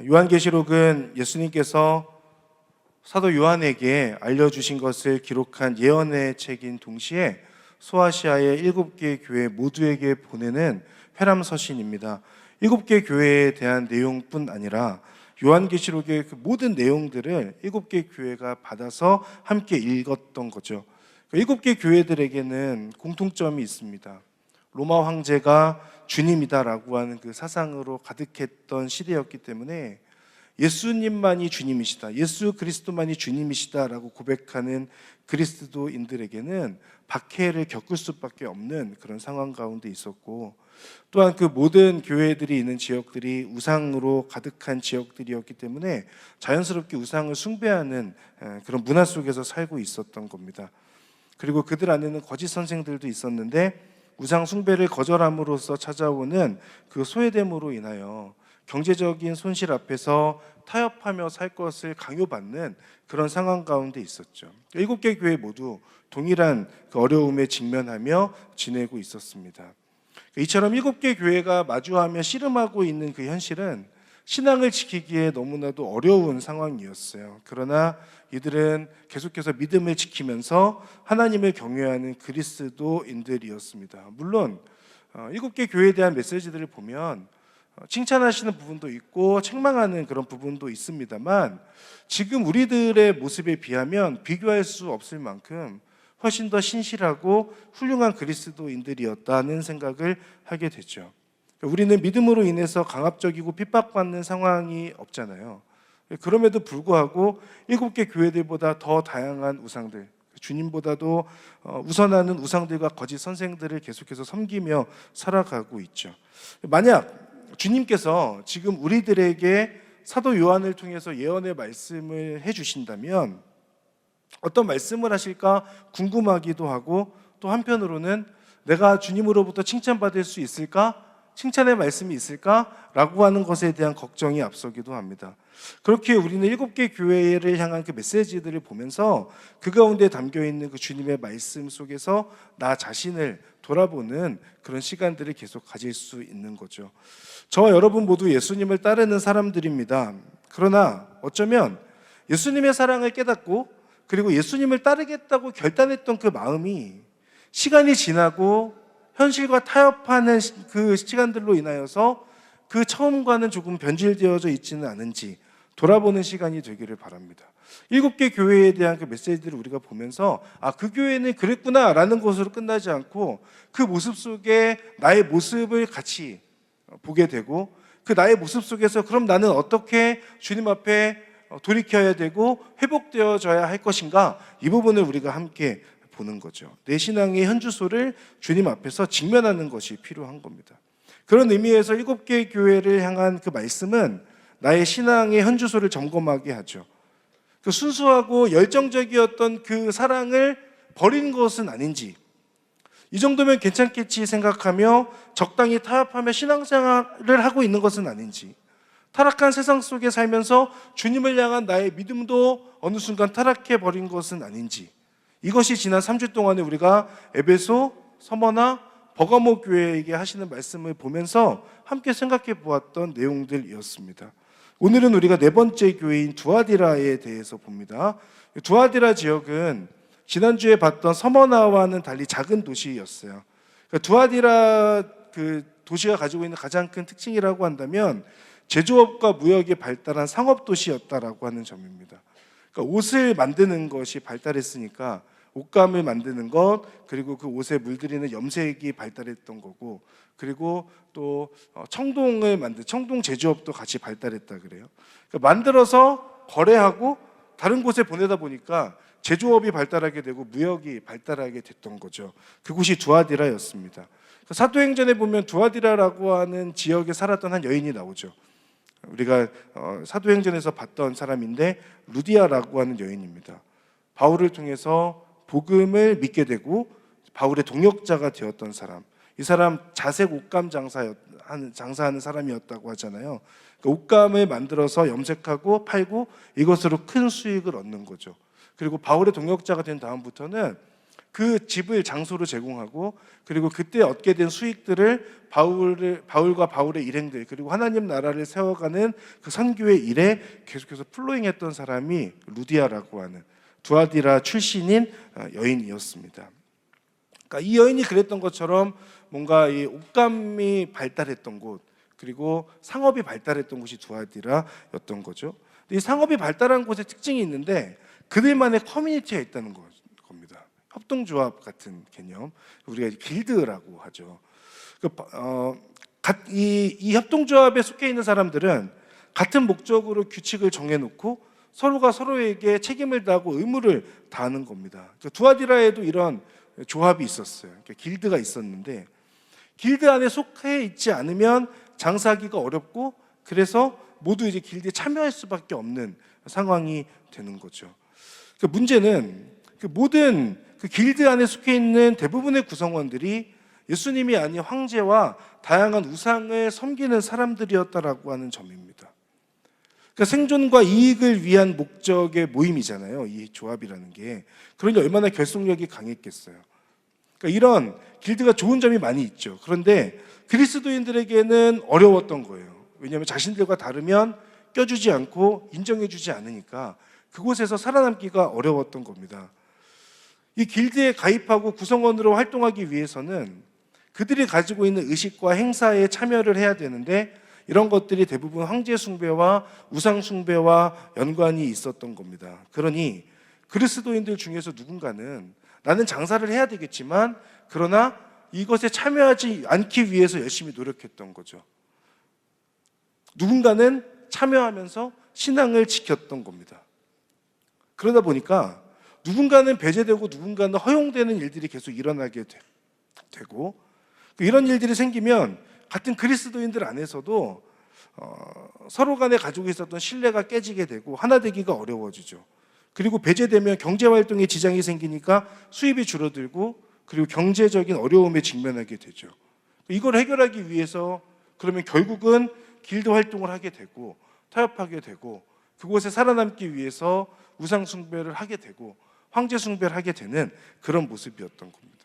요한계시록은 예수님께서 사도 요한에게 알려주신 것을 기록한 예언의 책인 동시에 소아시아의 7개 교회 모두에게 보내는 회람서신입니다. 7개 교회에 대한 내용뿐 아니라 요한계시록의 그 모든 내용들을 7개 교회가 받아서 함께 읽었던 거죠. 7개 교회들에게는 공통점이 있습니다. 로마 황제가 주님이다라고 하는 그 사상으로 가득했던 시대였기 때문에 예수님만이 주님이시다, 예수 그리스도만이 주님이시다라고 고백하는 그리스도인들에게는 박해를 겪을 수밖에 없는 그런 상황 가운데 있었고, 또한 그 모든 교회들이 있는 지역들이 우상으로 가득한 지역들이었기 때문에 자연스럽게 우상을 숭배하는 그런 문화 속에서 살고 있었던 겁니다. 그리고 그들 안에는 거짓 선생들도 있었는데 우상 숭배를 거절함으로써 찾아오는 그 소외됨으로 인하여 경제적인 손실 앞에서 타협하며 살 것을 강요받는 그런 상황 가운데 있었죠. 7개 교회 모두 동일한 그 어려움에 직면하며 지내고 있었습니다. 이처럼 7개 교회가 마주하며 씨름하고 있는 그 현실은 신앙을 지키기에 너무나도 어려운 상황이었어요. 그러나 이들은 계속해서 믿음을 지키면서 하나님을 경외하는 그리스도인들이었습니다. 물론 7개 교회에 대한 메시지들을 보면 칭찬하시는 부분도 있고 책망하는 그런 부분도 있습니다만, 지금 우리들의 모습에 비하면 비교할 수 없을 만큼 훨씬 더 신실하고 훌륭한 그리스도인들이었다는 생각을 하게 되죠. 우리는 믿음으로 인해서 강압적이고 핍박받는 상황이 없잖아요. 그럼에도 불구하고 7개 교회들보다 더 다양한 우상들, 주님보다도 우선하는 우상들과 거짓 선생들을 계속해서 섬기며 살아가고 있죠. 만약 주님께서 지금 우리들에게 사도 요한을 통해서 예언의 말씀을 해주신다면 어떤 말씀을 하실까 궁금하기도 하고, 또 한편으로는 내가 주님으로부터 칭찬받을 수 있을까? 칭찬의 말씀이 있을까? 라고 하는 것에 대한 걱정이 앞서기도 합니다. 그렇게 우리는 7개 교회를 향한 그 메시지들을 보면서 그 가운데 담겨있는 그 주님의 말씀 속에서 나 자신을 돌아보는 그런 시간들을 계속 가질 수 있는 거죠. 저와 여러분 모두 예수님을 따르는 사람들입니다. 그러나 어쩌면 예수님의 사랑을 깨닫고 그리고 예수님을 따르겠다고 결단했던 그 마음이 시간이 지나고 현실과 타협하는 그 시간들로 인하여서 그 처음과는 조금 변질되어져 있지는 않은지 돌아보는 시간이 되기를 바랍니다. 7개 교회에 대한 그 메시지들을 우리가 보면서 그 교회는 그랬구나 라는 것으로 끝나지 않고 그 모습 속에 나의 모습을 같이 보게 되고, 그 나의 모습 속에서 그럼 나는 어떻게 주님 앞에 돌이켜야 되고 회복되어져야 할 것인가, 이 부분을 우리가 함께 보는 거죠. 내 신앙의 현주소를 주님 앞에서 직면하는 것이 필요한 겁니다. 그런 의미에서 7개 교회를 향한 그 말씀은 나의 신앙의 현주소를 점검하게 하죠. 그 순수하고 열정적이었던 그 사랑을 버린 것은 아닌지, 이 정도면 괜찮겠지 생각하며 적당히 타협하며 신앙생활을 하고 있는 것은 아닌지, 타락한 세상 속에 살면서 주님을 향한 나의 믿음도 어느 순간 타락해버린 것은 아닌지, 이것이 지난 3주 동안에 우리가 에베소, 서머나, 버가모 교회에게 하시는 말씀을 보면서 함께 생각해 보았던 내용들이었습니다. 오늘은 우리가 네 번째 교회인 두아디라에 대해서 봅니다. 두아디라 지역은 지난주에 봤던 서머나와는 달리 작은 도시였어요. 그러니까 두아디라 그 도시가 가지고 있는 가장 큰 특징이라고 한다면 제조업과 무역이 발달한 상업 도시였다라고 하는 점입니다. 그러니까 옷을 만드는 것이 발달했으니까 옷감을 만드는 것, 그리고 그 옷에 물들이는 염색이 발달했던 거고, 그리고 또 청동 제조업도 같이 발달했다 그래요. 그러니까 만들어서 거래하고 다른 곳에 보내다 보니까 제조업이 발달하게 되고 무역이 발달하게 됐던 거죠. 그곳이 두아디라였습니다. 사도행전에 보면 두아디라라고 하는 지역에 살았던 한 여인이 나오죠. 우리가 사도행전에서 봤던 사람인데 루디아라고 하는 여인입니다. 바울을 통해서 복음을 믿게 되고 바울의 동역자가 되었던 사람. 이 사람 자색 옷감 장사하는 사람이었다고 하잖아요. 그 옷감을 만들어서 염색하고 팔고 이것으로 큰 수익을 얻는 거죠. 그리고 바울의 동역자가 된 다음부터는 그 집을 장소로 제공하고 그리고 그때 얻게 된 수익들을 바울과 바울의 일행들 그리고 하나님 나라를 세워가는 그 선교의 일에 계속해서 플로잉했던 사람이 루디아라고 하는 두아디라 출신인 여인이었습니다. 그러니까 이 여인이 그랬던 것처럼 뭔가 이 옷감이 발달했던 곳 그리고 상업이 발달했던 곳이 두아디라였던 거죠. 이 상업이 발달한 곳에 특징이 있는데 그들만의 커뮤니티가 있다는 겁니다. 협동조합 같은 개념, 우리가 길드라고 하죠. 이 협동조합에 속해 있는 사람들은 같은 목적으로 규칙을 정해놓고 서로가 서로에게 책임을 다하고 의무를 다하는 겁니다. 두아디라에도 이런 조합이 있었어요. 길드가 있었는데 길드 안에 속해 있지 않으면 장사하기가 어렵고 그래서 모두 이제 길드에 참여할 수밖에 없는 상황이 되는 거죠. 문제는 모든 길드 안에 속해 있는 대부분의 구성원들이 예수님이 아닌 황제와 다양한 우상을 섬기는 사람들이었다라고 하는 점입니다. 생존과 이익을 위한 목적의 모임이잖아요. 이 조합이라는 게. 그러니 얼마나 결속력이 강했겠어요. 이런 길드가 좋은 점이 많이 있죠. 그런데 그리스도인들에게는 어려웠던 거예요. 왜냐하면 자신들과 다르면 껴주지 않고 인정해주지 않으니까 그곳에서 살아남기가 어려웠던 겁니다. 이 길드에 가입하고 구성원으로 활동하기 위해서는 그들이 가지고 있는 의식과 행사에 참여를 해야 되는데 이런 것들이 대부분 황제 숭배와 우상 숭배와 연관이 있었던 겁니다. 그러니 그리스도인들 중에서 누군가는 나는 장사를 해야 되겠지만 그러나 이것에 참여하지 않기 위해서 열심히 노력했던 거죠. 누군가는 참여하면서 신앙을 지켰던 겁니다. 그러다 보니까 누군가는 배제되고 누군가는 허용되는 일들이 계속 일어나게 되고 이런 일들이 생기면 같은 그리스도인들 안에서도 서로 간에 가지고 있었던 신뢰가 깨지게 되고 하나 되기가 어려워지죠. 그리고 배제되면 경제활동에 지장이 생기니까 수입이 줄어들고 그리고 경제적인 어려움에 직면하게 되죠. 이걸 해결하기 위해서 그러면 결국은 길드 활동을 하게 되고 타협하게 되고 그곳에 살아남기 위해서 우상 숭배를 하게 되고 황제 숭배를 하게 되는 그런 모습이었던 겁니다.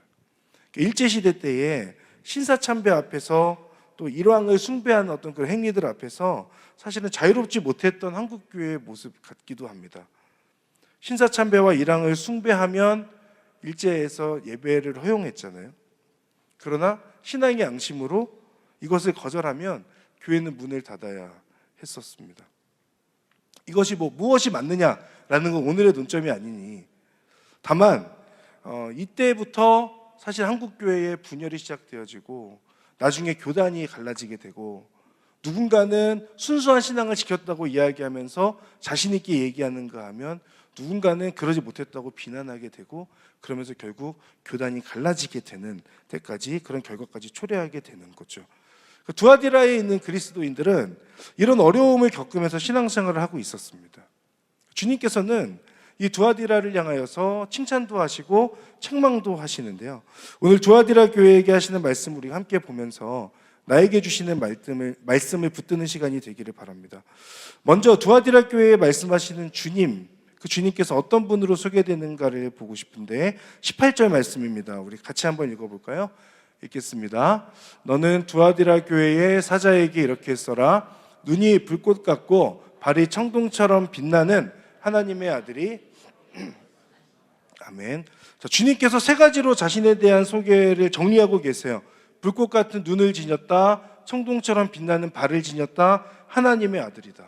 일제시대 때에 신사참배 앞에서 또 일왕을 숭배하는 어떤 그런 행위들 앞에서 사실은 자유롭지 못했던 한국교회의 모습 같기도 합니다. 신사참배와 일왕을 숭배하면 일제에서 예배를 허용했잖아요. 그러나 신앙의 양심으로 이것을 거절하면 교회는 문을 닫아야 했었습니다. 이것이 무엇이 맞느냐라는 건 오늘의 논점이 아니니 다만 이때부터 사실 한국교회의 분열이 시작되어지고 나중에 교단이 갈라지게 되고 누군가는 순수한 신앙을 지켰다고 이야기하면서 자신 있게 얘기하는가 하면 누군가는 그러지 못했다고 비난하게 되고 그러면서 결국 교단이 갈라지게 되는 데까지 그런 결과까지 초래하게 되는 거죠. 두아디라에 있는 그리스도인들은 이런 어려움을 겪으면서 신앙생활을 하고 있었습니다. 주님께서는 이 두아디라를 향하여서 칭찬도 하시고 책망도 하시는데요. 오늘 두아디라 교회에게 하시는 말씀 우리가 함께 보면서 나에게 주시는 말씀을 붙드는 시간이 되기를 바랍니다. 먼저 두아디라 교회에 말씀하시는 주님, 그 주님께서 어떤 분으로 소개되는가를 보고 싶은데 18절 말씀입니다. 우리 같이 한번 읽어볼까요? 읽겠습니다. 너는 두아디라 교회의 사자에게 이렇게 써라. 눈이 불꽃 같고 발이 청동처럼 빛나는 하나님의 아들이 아멘. 자, 주님께서 세 가지로 자신에 대한 소개를 정리하고 계세요. 불꽃 같은 눈을 지녔다, 청동처럼 빛나는 발을 지녔다, 하나님의 아들이다.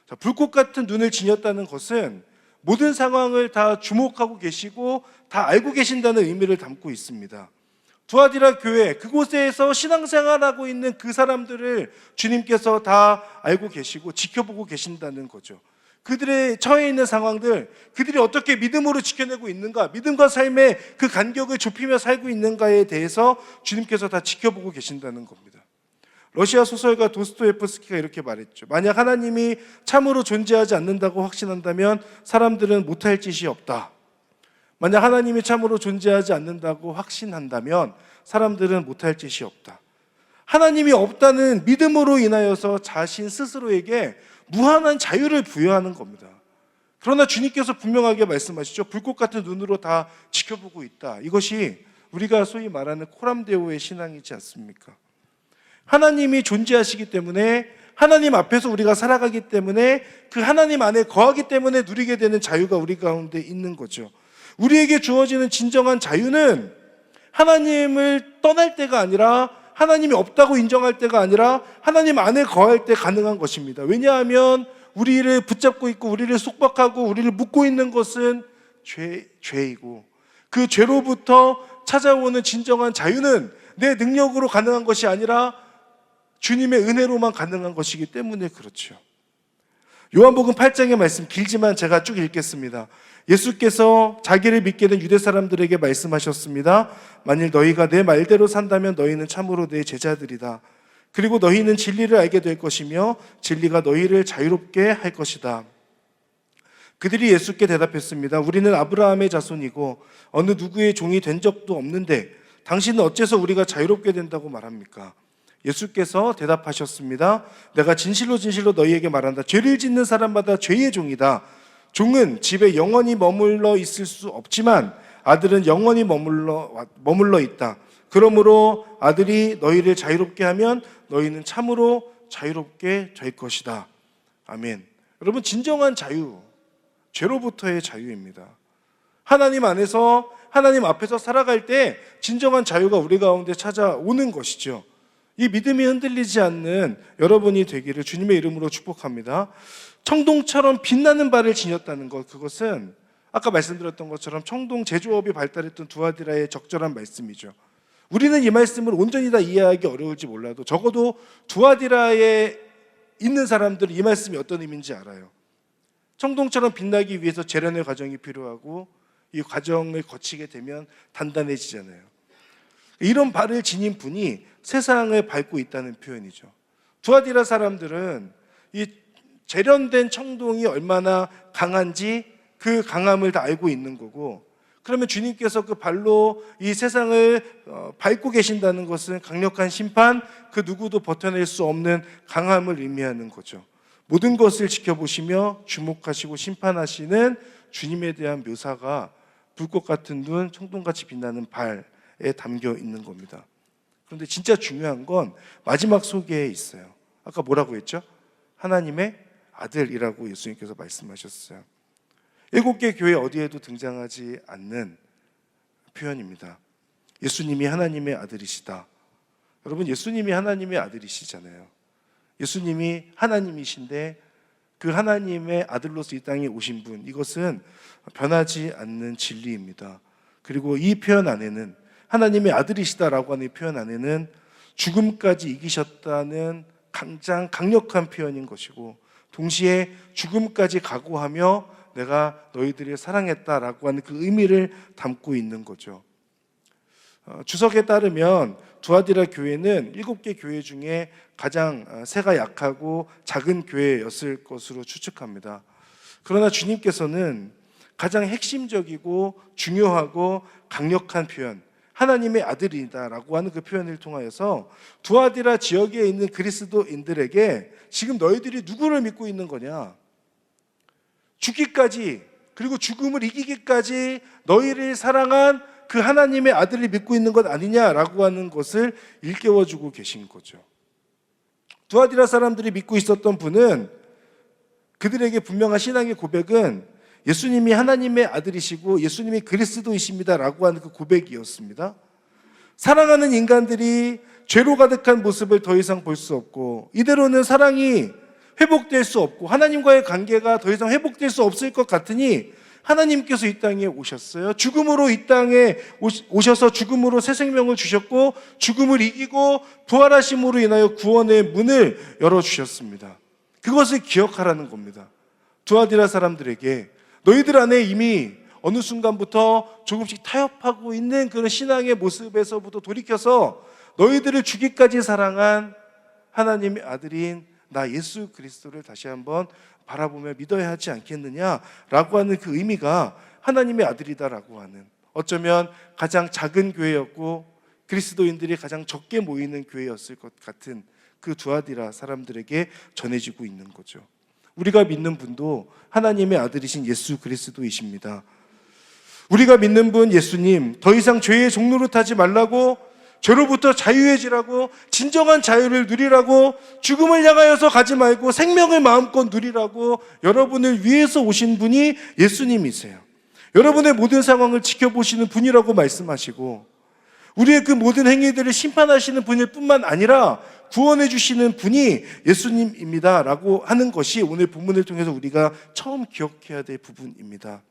자, 불꽃 같은 눈을 지녔다는 것은 모든 상황을 다 주목하고 계시고 다 알고 계신다는 의미를 담고 있습니다. 두아디라 교회, 그곳에서 신앙생활하고 있는 그 사람들을 주님께서 다 알고 계시고 지켜보고 계신다는 거죠. 그들의 처해 있는 상황들, 그들이 어떻게 믿음으로 지켜내고 있는가, 믿음과 삶의 그 간격을 좁히며 살고 있는가에 대해서 주님께서 다 지켜보고 계신다는 겁니다. 러시아 소설가 도스토예프스키가 이렇게 말했죠. 만약 하나님이 참으로 존재하지 않는다고 확신한다면 사람들은 못할 짓이 없다. 만약 하나님이 참으로 존재하지 않는다고 확신한다면 사람들은 못할 짓이 없다. 하나님이 없다는 믿음으로 인하여서 자신 스스로에게 무한한 자유를 부여하는 겁니다. 그러나 주님께서 분명하게 말씀하시죠. 불꽃 같은 눈으로 다 지켜보고 있다. 이것이 우리가 소위 말하는 코람데오의 신앙이지 않습니까? 하나님이 존재하시기 때문에, 하나님 앞에서 우리가 살아가기 때문에, 그 하나님 안에 거하기 때문에 누리게 되는 자유가 우리 가운데 있는 거죠. 우리에게 주어지는 진정한 자유는 하나님을 떠날 때가 아니라, 하나님이 없다고 인정할 때가 아니라 하나님 안에 거할 때 가능한 것입니다. 왜냐하면 우리를 붙잡고 있고 우리를 속박하고 우리를 묶고 있는 것은 죄이고, 그 죄로부터 찾아오는 진정한 자유는 내 능력으로 가능한 것이 아니라 주님의 은혜로만 가능한 것이기 때문에 그렇죠. 요한복음 8장의 말씀 길지만 제가 쭉 읽겠습니다. 예수께서 자기를 믿게 된 유대 사람들에게 말씀하셨습니다. 만일 너희가 내 말대로 산다면 너희는 참으로 내 제자들이다. 그리고 너희는 진리를 알게 될 것이며 진리가 너희를 자유롭게 할 것이다. 그들이 예수께 대답했습니다. 우리는 아브라함의 자손이고 어느 누구의 종이 된 적도 없는데 당신은 어째서 우리가 자유롭게 된다고 말합니까? 예수께서 대답하셨습니다. 내가 진실로 진실로 너희에게 말한다. 죄를 짓는 사람마다 죄의 종이다. 종은 집에 영원히 머물러 있을 수 없지만 아들은 영원히 머물러 있다. 그러므로 아들이 너희를 자유롭게 하면 너희는 참으로 자유롭게 될 것이다. 아멘. 여러분, 진정한 자유, 죄로부터의 자유입니다. 하나님 안에서, 하나님 앞에서 살아갈 때 진정한 자유가 우리 가운데 찾아오는 것이죠. 이 믿음이 흔들리지 않는 여러분이 되기를 주님의 이름으로 축복합니다. 청동처럼 빛나는 발을 지녔다는 것, 그것은 아까 말씀드렸던 것처럼 청동 제조업이 발달했던 두아디라의 적절한 말씀이죠. 우리는 이 말씀을 온전히 다 이해하기 어려울지 몰라도 적어도 두아디라에 있는 사람들은 이 말씀이 어떤 의미인지 알아요. 청동처럼 빛나기 위해서 재련의 과정이 필요하고 이 과정을 거치게 되면 단단해지잖아요. 이런 발을 지닌 분이 세상을 밟고 있다는 표현이죠. 두아디라 사람들은 이 재련된 청동이 얼마나 강한지 그 강함을 다 알고 있는 거고, 그러면 주님께서 그 발로 이 세상을 밟고 계신다는 것은 강력한 심판, 그 누구도 버텨낼 수 없는 강함을 의미하는 거죠. 모든 것을 지켜보시며 주목하시고 심판하시는 주님에 대한 묘사가 불꽃 같은 눈, 청동같이 빛나는 발에 담겨 있는 겁니다. 그런데 진짜 중요한 건 마지막 소개에 있어요. 아까 뭐라고 했죠? 하나님의 아들이라고 예수님께서 말씀하셨어요. 7개 교회 어디에도 등장하지 않는 표현입니다. 예수님이 하나님의 아들이시다. 여러분, 예수님이 하나님의 아들이시잖아요. 예수님이 하나님이신데 그 하나님의 아들로서 이 땅에 오신 분, 이것은 변하지 않는 진리입니다. 그리고 이 표현 안에는, 하나님의 아들이시다라고 하는 이 표현 안에는 죽음까지 이기셨다는 가장 강력한 표현인 것이고, 동시에 죽음까지 각오하며 내가 너희들을 사랑했다라고 하는 그 의미를 담고 있는 거죠. 주석에 따르면 두아디라 교회는 7개 교회 중에 가장 세가 약하고 작은 교회였을 것으로 추측합니다. 그러나 주님께서는 가장 핵심적이고 중요하고 강력한 표현, 하나님의 아들이다라고 하는 그 표현을 통하여서 두아디라 지역에 있는 그리스도인들에게 지금 너희들이 누구를 믿고 있는 거냐? 죽기까지, 그리고 죽음을 이기기까지 너희를 사랑한 그 하나님의 아들을 믿고 있는 것 아니냐라고 하는 것을 일깨워주고 계신 거죠. 두아디라 사람들이 믿고 있었던 분은, 그들에게 분명한 신앙의 고백은 예수님이 하나님의 아들이시고 예수님이 그리스도이십니다라고 하는 그 고백이었습니다. 사랑하는 인간들이 죄로 가득한 모습을 더 이상 볼 수 없고, 이대로는 사랑이 회복될 수 없고 하나님과의 관계가 더 이상 회복될 수 없을 것 같으니 하나님께서 이 땅에 오셨어요. 죽음으로 이 땅에 오셔서 죽음으로 새 생명을 주셨고, 죽음을 이기고 부활하심으로 인하여 구원의 문을 열어주셨습니다. 그것을 기억하라는 겁니다. 두아디라 사람들에게 너희들 안에 이미 어느 순간부터 조금씩 타협하고 있는 그런 신앙의 모습에서부터 돌이켜서 너희들을 죽기까지 사랑한 하나님의 아들인 나 예수 그리스도를 다시 한번 바라보며 믿어야 하지 않겠느냐라고 하는 그 의미가 하나님의 아들이다라고 하는, 어쩌면 가장 작은 교회였고 그리스도인들이 가장 적게 모이는 교회였을 것 같은 그 두아디라 사람들에게 전해지고 있는 거죠. 우리가 믿는 분도 하나님의 아들이신 예수 그리스도이십니다. 우리가 믿는 분 예수님, 더 이상 죄의 종노릇 하지 말라고, 죄로부터 자유해지라고, 진정한 자유를 누리라고, 죽음을 향하여서 가지 말고 생명을 마음껏 누리라고 여러분을 위해서 오신 분이 예수님이세요. 여러분의 모든 상황을 지켜보시는 분이라고 말씀하시고, 우리의 그 모든 행위들을 심판하시는 분일 뿐만 아니라 구원해 주시는 분이 예수님입니다 라고 하는 것이 오늘 본문을 통해서 우리가 처음 기억해야 될 부분입니다.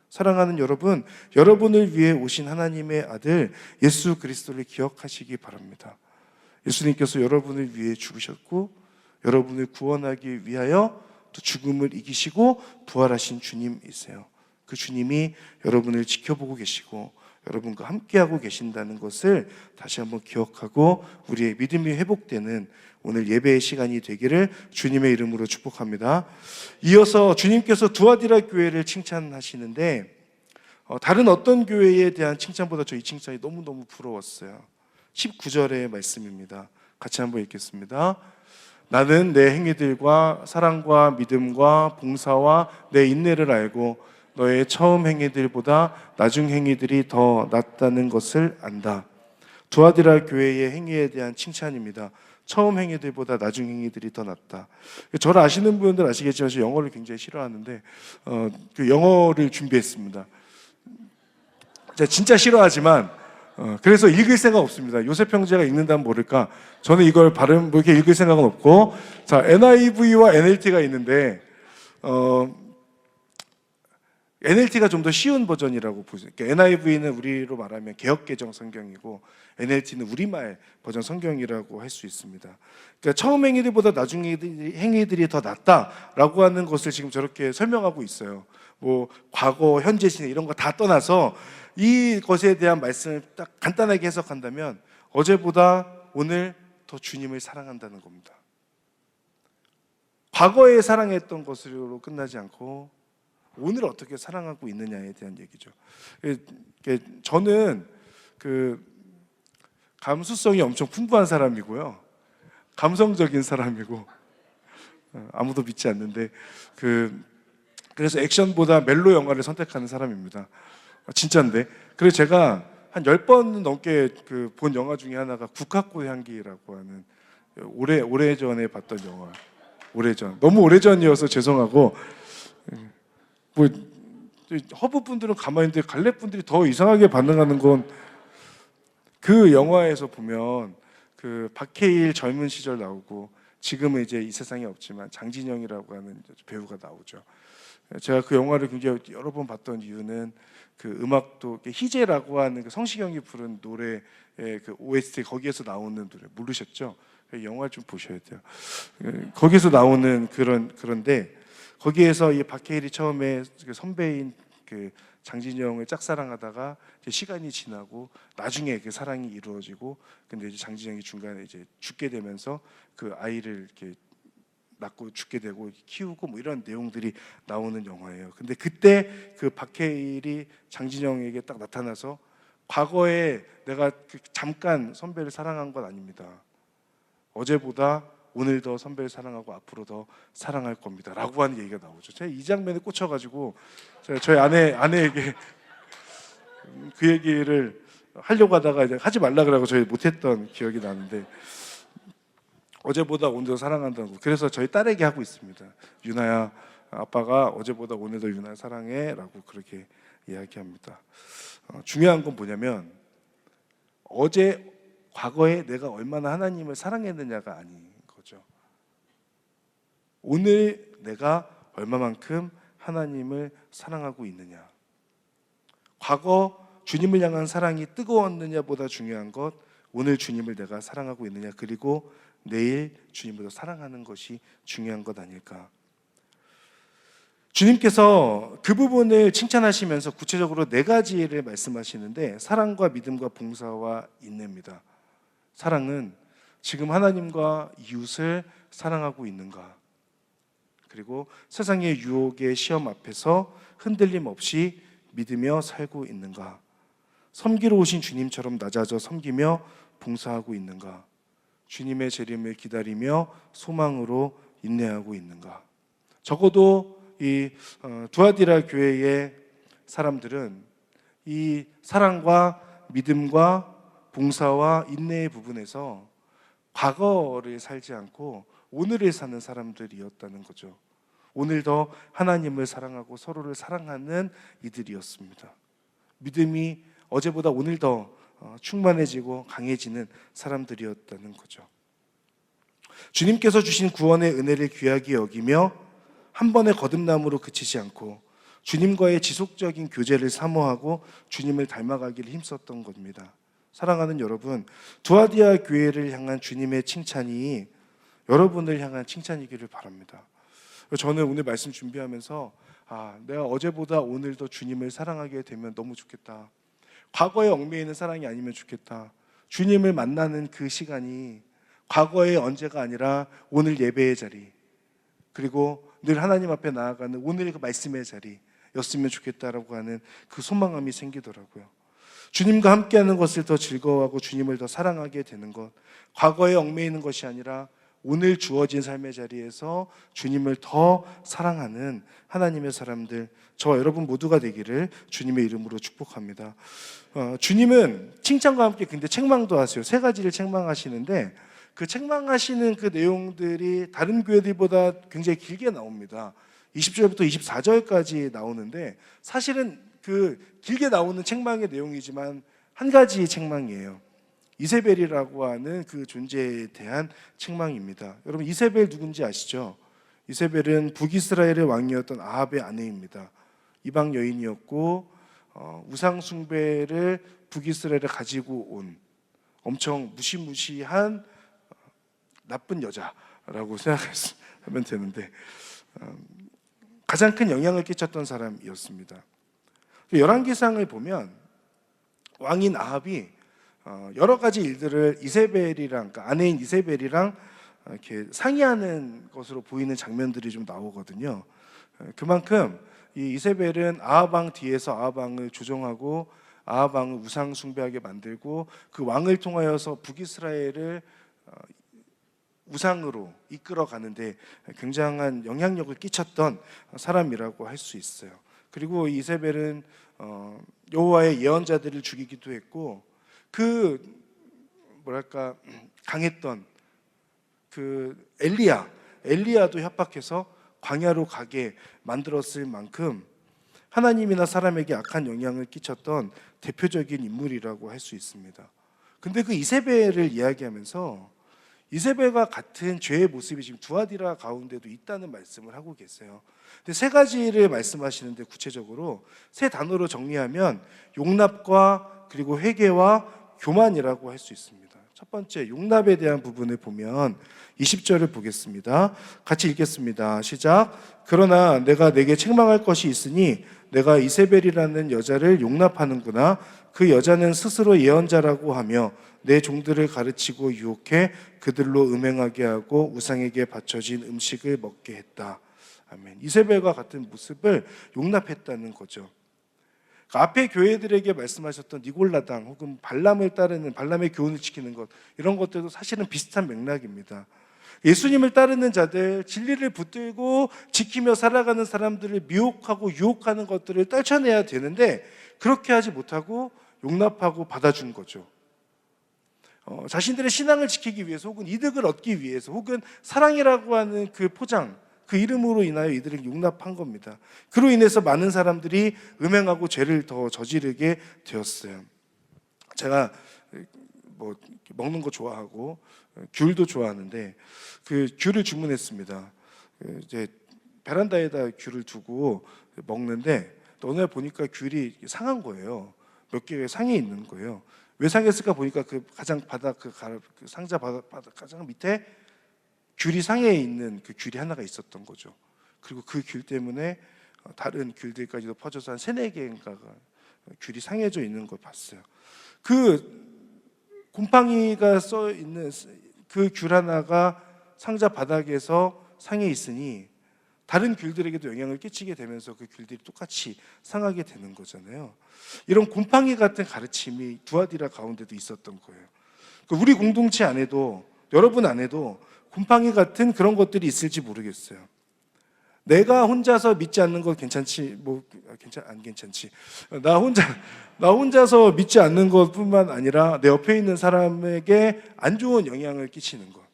사랑하는 여러분, 여러분을 위해 오신 하나님의 아들 예수 그리스도를 기억하시기 바랍니다. 예수님께서 여러분을 위해 죽으셨고 여러분을 구원하기 위하여 또 죽음을 이기시고 부활하신 주님이세요. 그 주님이 여러분을 지켜보고 계시고 여러분과 함께하고 계신다는 것을 다시 한번 기억하고 우리의 믿음이 회복되는 오늘 예배의 시간이 되기를 주님의 이름으로 축복합니다. 이어서 주님께서 두아디라 교회를 칭찬하시는데 다른 어떤 교회에 대한 칭찬보다 저 이 칭찬이 너무너무 부러웠어요. 19절의 말씀입니다. 같이 한번 읽겠습니다. 나는 내 행위들과 사랑과 믿음과 봉사와 내 인내를 알고 너의 처음 행위들보다 나중 행위들이 더 낫다는 것을 안다. 두아디라 교회의 행위에 대한 칭찬입니다. 처음 행위들보다 나중 행위들이 더 낫다. 저를 아시는 분들 아시겠지만 저 영어를 굉장히 싫어하는데 그 영어를 준비했습니다. 제가 진짜 싫어하지만 그래서 읽을 생각 없습니다. 요셉 형제가 읽는다면 모를까. 저는 이걸 발음 뭐 이렇게 읽을 생각은 없고, 자 NIV와 NLT가 있는데 NLT가 좀 더 쉬운 버전이라고 보세요. NIV는 우리로 말하면 개역개정 성경이고 NLT는 우리말 버전 성경이라고 할 수 있습니다. 그러니까 처음 행위들보다 나중 행위들이 더 낫다라고 하는 것을 지금 저렇게 설명하고 있어요. 뭐 과거, 현재, 시제 이런 거 다 떠나서 이것에 대한 말씀을 딱 간단하게 해석한다면 어제보다 오늘 더 주님을 사랑한다는 겁니다. 과거에 사랑했던 것으로 끝나지 않고 오늘 어떻게 사랑하고 있느냐에 대한 얘기죠. 저는 그 감수성이 엄청 풍부한 사람이고요, 감성적인 사람이고 아무도 믿지 않는데 그래서 액션보다 멜로 영화를 선택하는 사람입니다. 진짜인데. 그래서 제가 한 10번 넘게 본 영화 중에 하나가 국화꽃 향기라고 하는 오래전에 봤던 영화. 너무 오래전이어서 죄송하고, 뭐 허브 분들은 가만히 있는데 갈렙 분들이 더 이상하게 반응하는 건, 그 영화에서 보면 그 박해일 젊은 시절 나오고 지금은 이제 이 세상에 없지만 장진영이라고 하는 배우가 나오죠. 제가 그 영화를 굉장히 여러 번 봤던 이유는 그 음악도 희재라고 하는 그 성시경이 부른 노래의 그 OST 거기에서 나오는 노래 모르셨죠? 영화 좀 보셔야 돼요. 거기서 나오는 그런데 거기에서 이 박해일이 처음에 그 선배인 그 장진영을 짝사랑하다가 이제 시간이 지나고 나중에 그 사랑이 이루어지고, 근데 이제 장진영이 중간에 이제 죽게 되면서 그 아이를 이렇게 낳고 죽게 되고 키우고 뭐 이런 내용들이 나오는 영화예요. 근데 그때 그 박해일이 장진영에게 딱 나타나서 과거에 내가 잠깐 선배를 사랑한 건 아닙니다. 어제보다 오늘 더 선배를 사랑하고 앞으로 더 사랑할 겁니다 라고 하는 얘기가 나오죠. 제가 이 장면에 꽂혀가지고 제가 저희 아내에게 그 얘기를 하려고 하다가 이제 하지 말라 그러고 저희 못했던 기억이 나는데, 어제보다 오늘 더 사랑한다고. 그래서 저희 딸에게 하고 있습니다. 유나야, 아빠가 어제보다 오늘 더 유나 사랑해 라고 그렇게 이야기합니다. 중요한 건 뭐냐면 과거에 내가 얼마나 하나님을 사랑했느냐가 아닌 거죠. 오늘 내가 얼마만큼 하나님을 사랑하고 있느냐. 과거 주님을 향한 사랑이 뜨거웠느냐보다 중요한 것, 오늘 주님을 내가 사랑하고 있느냐, 그리고 내일 주님을 더 사랑하는 것이 중요한 것 아닐까. 주님께서 그 부분을 칭찬하시면서 구체적으로 4가지를 말씀하시는데, 사랑과 믿음과 봉사와 인내입니다. 사랑은 지금 하나님과 이웃을 사랑하고 있는가, 그리고 세상의 유혹의 시험 앞에서 흔들림 없이 믿으며 살고 있는가, 섬기러 오신 주님처럼 낮아져 섬기며 봉사하고 있는가, 주님의 재림을 기다리며 소망으로 인내하고 있는가. 적어도 이 두아디라 교회의 사람들은 이 사랑과 믿음과 봉사와 인내의 부분에서 과거를 살지 않고 오늘을 사는 사람들이었다는 거죠. 오늘도 하나님을 사랑하고 서로를 사랑하는 이들이었습니다. 믿음이 어제보다 오늘 더 충만해지고 강해지는 사람들이었다는 거죠. 주님께서 주신 구원의 은혜를 귀하게 여기며 한 번의 거듭남으로 그치지 않고 주님과의 지속적인 교제를 사모하고 주님을 닮아가기를 힘썼던 겁니다. 사랑하는 여러분, 두아디아 교회를 향한 주님의 칭찬이 여러분을 향한 칭찬이기를 바랍니다. 저는 오늘 말씀 준비하면서 내가 어제보다 오늘 더 주님을 사랑하게 되면 너무 좋겠다. 과거에 얽매이는 사랑이 아니면 좋겠다. 주님을 만나는 그 시간이 과거의 언제가 아니라 오늘 예배의 자리, 그리고 늘 하나님 앞에 나아가는 오늘 그 말씀의 자리였으면 좋겠다라고 하는 그 소망감이 생기더라고요. 주님과 함께하는 것을 더 즐거워하고 주님을 더 사랑하게 되는 것, 과거에 얽매이는 것이 아니라 오늘 주어진 삶의 자리에서 주님을 더 사랑하는 하나님의 사람들, 저와 여러분 모두가 되기를 주님의 이름으로 축복합니다. 주님은 칭찬과 함께 근데 책망도 하세요. 세 가지를 책망하시는데 그 책망하시는 그 내용들이 다른 교회들보다 굉장히 길게 나옵니다. 20절부터 24절까지 나오는데 사실은 그 길게 나오는 책망의 내용이지만 한 가지 책망이에요. 이세벨이라고 하는 그 존재에 대한 책망입니다. 여러분 이세벨 누군지 아시죠? 이세벨은 북이스라엘의 왕이었던 아합의 아내입니다. 이방 여인이었고 우상 숭배를 북이스라엘에 가지고 온 엄청 무시무시한 나쁜 여자라고 생각하면 되는데 가장 큰 영향을 끼쳤던 사람이었습니다. 열왕기상을 보면 왕인 아합이 여러 가지 일들을 이세벨이랑, 그러니까 아내인 이세벨이랑 이렇게 상의하는 것으로 보이는 장면들이 좀 나오거든요. 그만큼 이 이세벨은 아합 왕 뒤에서 아합 왕을 조종하고 아합 왕을 우상 숭배하게 만들고 그 왕을 통하여서 북이스라엘을 우상으로 이끌어 가는데 굉장한 영향력을 끼쳤던 사람이라고 할 수 있어요. 그리고 이세벨은 여호와의 예언자들을 죽이기도 했고 그 강했던 그 엘리야도 협박해서 광야로 가게 만들었을 만큼 하나님이나 사람에게 악한 영향을 끼쳤던 대표적인 인물이라고 할 수 있습니다. 근데 그 이세벨을 이야기하면서 이세벨과 같은 죄의 모습이 지금 두아디라 가운데도 있다는 말씀을 하고 계세요. 근데 세 가지를 말씀하시는데 구체적으로 세 단어로 정리하면 용납과 그리고 회개와 교만이라고 할 수 있습니다. 첫 번째 용납에 대한 부분을 보면 20절을 보겠습니다. 같이 읽겠습니다. 시작. 그러나 내가 내게 책망할 것이 있으니 내가 이세벨이라는 여자를 용납하는구나. 그 여자는 스스로 예언자라고 하며 내 종들을 가르치고 유혹해 그들로 음행하게 하고 우상에게 바쳐진 음식을 먹게 했다. 아멘. 이세벨과 같은 모습을 용납했다는 거죠. 앞에 교회들에게 말씀하셨던 니골라당 혹은 발람을 따르는 발람의 교훈을 지키는 것, 이런 것들도 사실은 비슷한 맥락입니다. 예수님을 따르는 자들, 진리를 붙들고 지키며 살아가는 사람들을 미혹하고 유혹하는 것들을 떨쳐내야 되는데 그렇게 하지 못하고 용납하고 받아준 거죠. 자신들의 신앙을 지키기 위해서 혹은 이득을 얻기 위해서 혹은 사랑이라고 하는 그 포장, 그 이름으로 인하여 이들을 용납한 겁니다. 그로 인해서 많은 사람들이 음행하고 죄를 더 저지르게 되었어요. 제가 먹는 거 좋아하고 귤도 좋아하는데 그 귤을 주문했습니다. 이제 베란다에다 귤을 두고 먹는데 어느 날 보니까 귤이 상한 거예요. 몇 개가 상해 있는 거예요. 왜 상했을까 보니까 그 가장 바닥 그 상자 바닥 가장 밑에 귤이 상해 있는 그 귤이 하나가 있었던 거죠. 그리고 그 귤 때문에 다른 귤들까지도 퍼져서 한 3-4개인가가 귤이 상해져 있는 걸 봤어요. 그 곰팡이가 써 있는 그 귤 하나가 상자 바닥에서 상해 있으니 다른 귤들에게도 영향을 끼치게 되면서 그 귤들이 똑같이 상하게 되는 거잖아요. 이런 곰팡이 같은 가르침이 두아디라 가운데도 있었던 거예요. 우리 공동체 안에도, 여러분 안에도 곰팡이 같은 그런 것들이 있을지 모르겠어요. 내가 혼자서 믿지 않는 것 괜찮지, 안 괜찮지. 나 혼자서 믿지 않는 것뿐만 아니라 내 옆에 있는 사람에게 안 좋은 영향을 끼치는 것.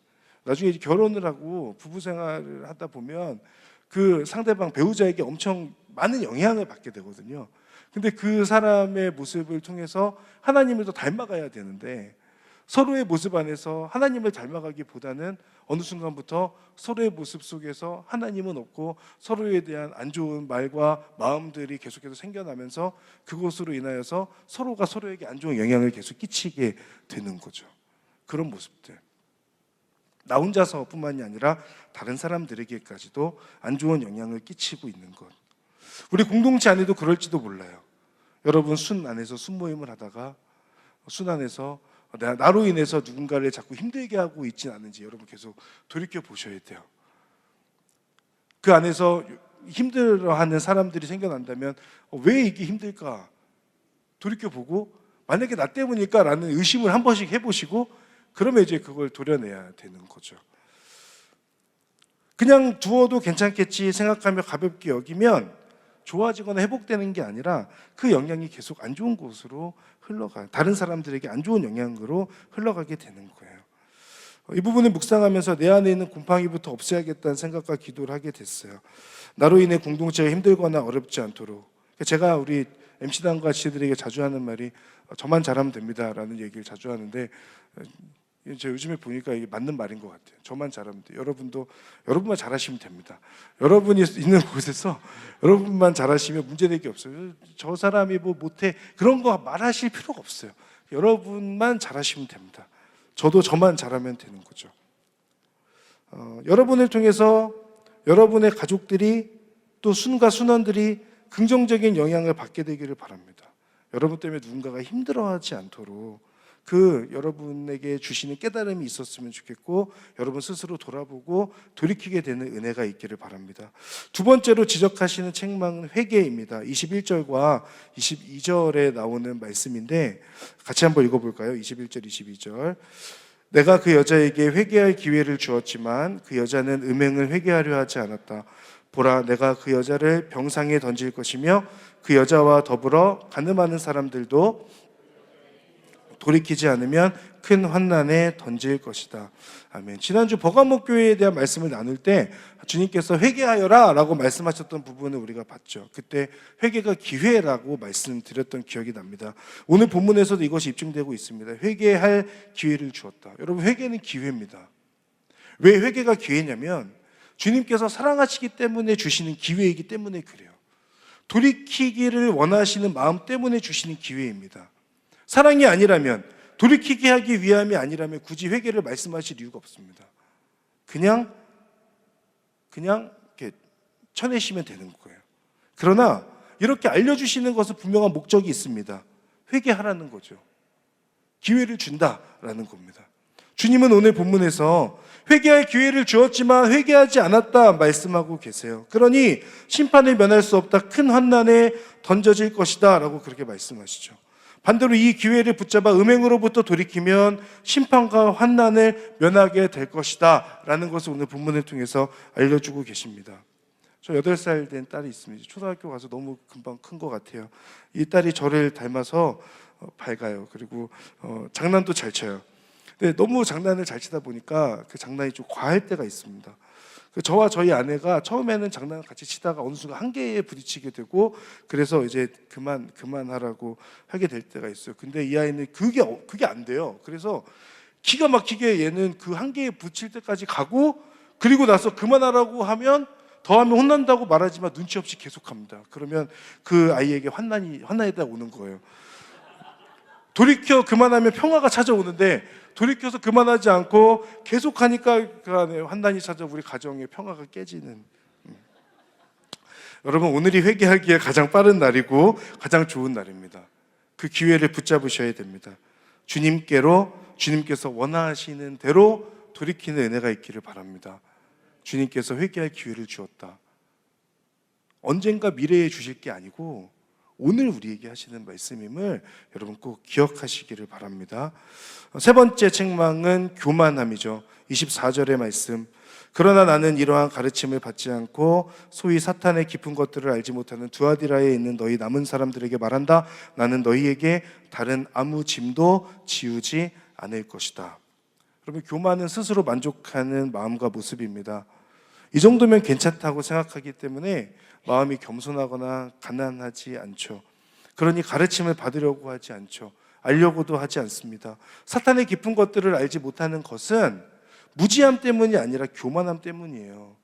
나중에 이제 결혼을 하고 부부 생활을 하다 보면 그 상대방 배우자에게 엄청 많은 영향을 받게 되거든요. 근데 그 사람의 모습을 통해서 하나님을 더 닮아가야 되는데, 서로의 모습 안에서 하나님을 닮아가기보다는 어느 순간부터 서로의 모습 속에서 하나님은 없고 서로에 대한 안 좋은 말과 마음들이 계속해서 생겨나면서 그것으로 인하여서 서로가 서로에게 안 좋은 영향을 계속 끼치게 되는 거죠. 그런 모습들. 나 혼자서뿐만이 아니라 다른 사람들에게까지도 안 좋은 영향을 끼치고 있는 것. 우리 공동체 안에도 그럴지도 몰라요. 여러분 순 안에서 순모임을 하다가 순 안에서 나로 인해서 누군가를 자꾸 힘들게 하고 있지는 않은지 여러분 계속 돌이켜 보셔야 돼요. 그 안에서 힘들어하는 사람들이 생겨난다면 왜 이게 힘들까 돌이켜보고, 만약에 나 때문일까 라는 의심을 한 번씩 해보시고, 그러면 이제 그걸 도려내야 되는 거죠. 그냥 두어도 괜찮겠지 생각하며 가볍게 여기면 좋아지거나 회복되는 게 아니라 그 영향이 계속 안 좋은 곳으로 흘러가요. 다른 사람들에게 안 좋은 영향으로 흘러가게 되는 거예요. 이 부분을 묵상하면서 내 안에 있는 곰팡이부터 없애야겠다는 생각과 기도를 하게 됐어요. 나로 인해 공동체가 힘들거나 어렵지 않도록. 제가 우리 MC단과 지체들에게 자주 하는 말이 저만 잘하면 됩니다라는 얘기를 자주 하는데, 제가 요즘에 보니까 이게 맞는 말인 것 같아요. 저만 잘하면 돼요. 여러분만 잘하시면 됩니다. 여러분이 있는 곳에서 여러분만 잘하시면 문제될 게 없어요. 저 사람이 뭐 못해 그런 거 말하실 필요가 없어요. 여러분만 잘하시면 됩니다. 저도 저만 잘하면 되는 거죠. 여러분을 통해서 여러분의 가족들이 또 순가 순원들이 긍정적인 영향을 받게 되기를 바랍니다. 여러분 때문에 누군가가 힘들어하지 않도록 그 여러분에게 주시는 깨달음이 있었으면 좋겠고, 여러분 스스로 돌아보고 돌이키게 되는 은혜가 있기를 바랍니다. 두 번째로 지적하시는 책망은 회개입니다. 21절과 22절에 나오는 말씀인데 같이 한번 읽어볼까요? 21절, 22절. 내가 그 여자에게 회개할 기회를 주었지만 그 여자는 음행을 회개하려 하지 않았다. 보라, 내가 그 여자를 병상에 던질 것이며 그 여자와 더불어 간음하는 사람들도 돌이키지 않으면 큰 환난에 던질 것이다. 아멘. 지난주 버가목 교회에 대한 말씀을 나눌 때 주님께서 회개하여라 라고 말씀하셨던 부분을 우리가 봤죠. 그때 회개가 기회라고 말씀드렸던 기억이 납니다. 오늘 본문에서도 이것이 입증되고 있습니다. 회개할 기회를 주었다. 여러분, 회개는 기회입니다. 왜 회개가 기회냐면 주님께서 사랑하시기 때문에 주시는 기회이기 때문에 그래요. 돌이키기를 원하시는 마음 때문에 주시는 기회입니다. 사랑이 아니라면, 돌이키게 하기 위함이 아니라면 굳이 회개를 말씀하실 이유가 없습니다. 그냥 이렇게 쳐내시면 되는 거예요. 그러나 이렇게 알려주시는 것은 분명한 목적이 있습니다. 회개하라는 거죠. 기회를 준다라는 겁니다. 주님은 오늘 본문에서 회개할 기회를 주었지만 회개하지 않았다 말씀하고 계세요. 그러니 심판을 면할 수 없다, 큰 환난에 던져질 것이다 라고 그렇게 말씀하시죠. 반대로 이 기회를 붙잡아 음행으로부터 돌이키면 심판과 환난을 면하게 될 것이다 라는 것을 오늘 본문을 통해서 알려주고 계십니다. 저 8살 된 딸이 있습니다. 초등학교 가서 너무 금방 큰 것 같아요. 이 딸이 저를 닮아서 밝아요. 그리고 장난도 잘 쳐요. 근데 너무 장난을 잘 치다 보니까 그 장난이 좀 과할 때가 있습니다. 저와 저희 아내가 처음에는 장난을 같이 치다가 어느 순간 한계에 부딪히게 되고, 그래서 이제 그만하라고 하게 될 때가 있어요. 근데 이 아이는 그게 안 돼요. 그래서 기가 막히게 얘는 그 한계에 부딪힐 때까지 가고, 그리고 나서 그만하라고 하면 더하면 혼난다고 말하지만 눈치 없이 계속합니다. 그러면 그 아이에게 환난이 딱 오는 거예요. 돌이켜 그만하면 평화가 찾아오는데 돌이켜서 그만하지 않고 계속하니까 그 안에 환난이 찾아 우리 가정의 평화가 깨지는. 여러분, 오늘이 회개하기에 가장 빠른 날이고 가장 좋은 날입니다. 그 기회를 붙잡으셔야 됩니다. 주님께서 원하시는 대로 돌이키는 은혜가 있기를 바랍니다. 주님께서 회개할 기회를 주었다. 언젠가 미래에 주실 게 아니고 오늘 우리에게 하시는 말씀임을 여러분 꼭 기억하시기를 바랍니다. 세 번째 책망은 교만함이죠. 24절의 말씀. 그러나 나는 이러한 가르침을 받지 않고 소위 사탄의 깊은 것들을 알지 못하는 두아디라에 있는 너희 남은 사람들에게 말한다. 나는 너희에게 다른 아무 짐도 지우지 않을 것이다. 여러분, 교만은 스스로 만족하는 마음과 모습입니다. 이 정도면 괜찮다고 생각하기 때문에 마음이 겸손하거나 가난하지 않죠. 그러니 가르침을 받으려고 하지 않죠. 알려고도 하지 않습니다. 사탄의 깊은 것들을 알지 못하는 것은 무지함 때문이 아니라 교만함 때문이에요.